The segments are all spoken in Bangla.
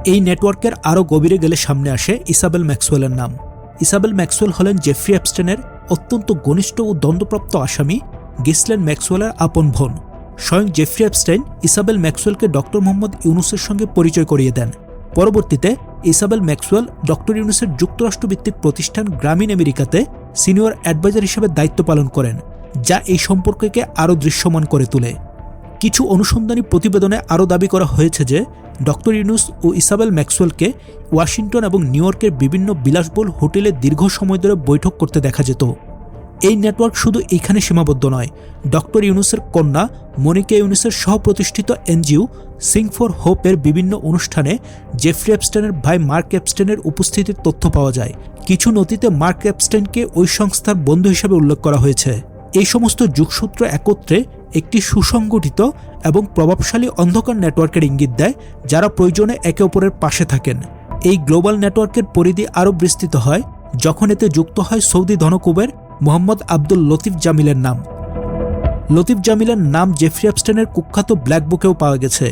এই নেটওয়ার্কের আরও গভীরে গেলে সামনে আসে ইসাবেল ম্যাক্সওয়েলের নাম। ইসাবেল ম্যাক্সওয়েল হলেন জেফ্রি এপস্টেইনের অত্যন্ত ঘনিষ্ঠ ও দণ্ডপ্রাপ্ত আসামি গিসলেন ম্যাক্সওয়েলের আপন বোন। স্বয়ং জেফ্রি এপস্টেইন ইসাবেল ম্যাক্সওয়েলকে ডক্টর মোহাম্মদ ইউনুসের সঙ্গে পরিচয় করিয়ে দেন। পরবর্তীতে ইসাবেল ম্যাক্সওয়েল ডক্টর ইউনুসের যুক্তরাষ্ট্রভিত্তিক প্রতিষ্ঠান গ্রামীণ আমেরিকাতে সিনিয়র অ্যাডভাইজার হিসেবে দায়িত্ব পালন করেন, যা এই সম্পর্ককে আরও দৃশ্যমান করে তোলে। কিছু অনুসন্ধানী প্রতিবেদনে আরও দাবি করা হয়েছে যে ডক্টর ইউনুস ও ইসাবেল ম্যাক্সওয়েলকে ওয়াশিংটন এবং নিউ ইয়র্কের বিভিন্ন বিলাসবহুল হোটেলে দীর্ঘ সময় ধরে বৈঠক করতে দেখা যেত। এই নেটওয়ার্ক শুধু এইখানে সীমাবদ্ধ নয়। ডক্টর ইউনুসের কন্যা মনিকা ইউনুসের সহপ্রতিষ্ঠিত এনজিও সিং ফর হোপের বিভিন্ন অনুষ্ঠানে জেফ্রি এপস্টেইনের ভাই মার্ক এপস্টেইনের উপস্থিতির তথ্য পাওয়া যায়। কিছু নথিতে মার্ক এপস্টেইনকে ওই সংস্থার বন্ধু হিসেবে উল্লেখ করা হয়েছে। এই সমস্ত যোগসূত্র একত্রে একটি সুসংগঠিত এবং প্রভাবশালী অন্ধকার নেটওয়ার্কের ইঙ্গিত দেয়, যারা প্রয়োজনে একে অপরের পাশে থাকেন। এই গ্লোবাল নেটওয়ার্কের পরিধি আরও বিস্তৃত হয় যখন এতে যুক্ত হয় সৌদি ধনকুবের মোহাম্মদ আব্দুল লতিফ জামিলের নাম। লতিফ জামিলের নাম জেফ্রি এপস্টেইনের কুখ্যাত ব্ল্যাক বুকেও পাওয়া গেছে।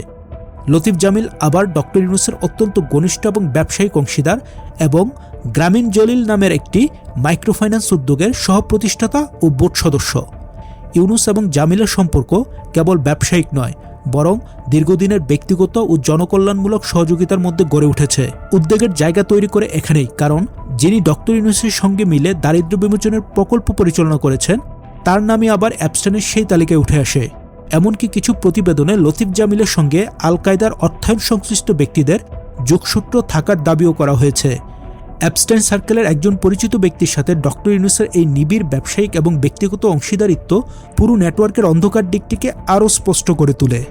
লতিফ জামিল আবার ডক্টর ইউনুসের অত্যন্ত ঘনিষ্ঠ এবং ব্যবসায়িক অংশীদার এবং গ্রামীণ জলিল নামের একটি মাইক্রোফাইন্যান্স উদ্যোগের সহপ্রতিষ্ঠাতা ও বোর্ড সদস্য। ইউনুস এবং জামিলের সম্পর্ক কেবল ব্যবসায়িক নয়, বরং দীর্ঘদিনের ব্যক্তিগত ও জনকল্যাণমূলক সহযোগিতার মধ্যে গড়ে উঠেছে। উদ্বেগের জায়গা তৈরি করে এখানেই, কারণ যিনি ডক্টর ইউনুসের সঙ্গে মিলে দারিদ্র্য বিমোচনের প্রকল্প পরিচালনা করেছেন তার নামই আবার এপস্টেইনের সেই তালিকায় উঠে আসে। এমনকি কিছু প্রতিবেদনে লতিফ জামিলের সঙ্গে আল কায়দার অর্থায়ন সংশ্লিষ্ট ব্যক্তিদের যোগসূত্র থাকার দাবিও করা হয়েছে। এপস্টেইন সার্কেলের একজন পরিচিত ব্যক্তির সাথে ডক্টর ইউনুসের এই নিবিড় ব্যবসায়িক এবং ব্যক্তিগত অংশীদারিত্ব পুরো নেটওয়ার্কের অন্ধকার দিকটিকে আরও স্পষ্ট করে তোলে।